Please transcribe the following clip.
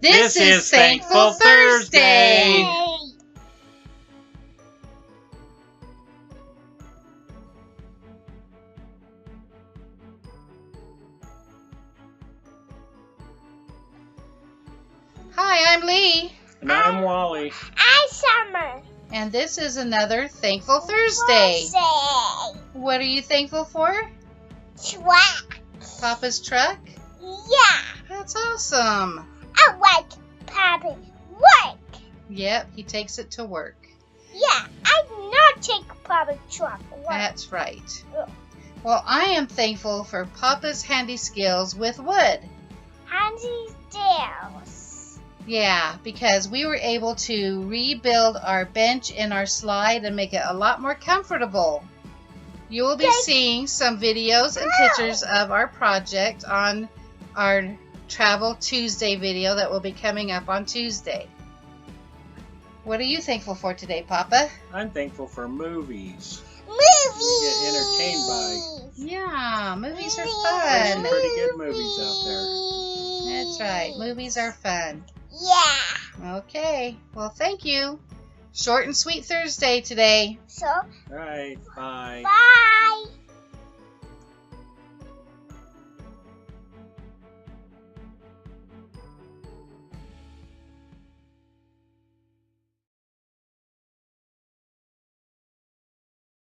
This is Thankful Thursday. Hi, I'm Leigh. And I'm Wally. I'm Summer. And this is another Thankful Thursday. What are you thankful for? Truck. Papa's truck? Yeah. That's awesome. I like Papa work. Yep, he takes it to work. Yeah, I do not take Papa's truck to work. That's right. Well, I am thankful for Papa's handy skills with wood. Handy skills. Yeah, because we were able to rebuild our bench and our slide and make it a lot more comfortable. You will be seeing some videos and pictures of our project on our Travel Tuesday video that will be coming up on Tuesday. What are you thankful for today, Papa? I'm thankful for movies. Movies. We get entertained by. Yeah, movies are There's some fun. pretty good movies out there. That's right, movies are fun. Yeah. Okay, well, thank you. Short and sweet Thursday today. So, All right, bye. bye.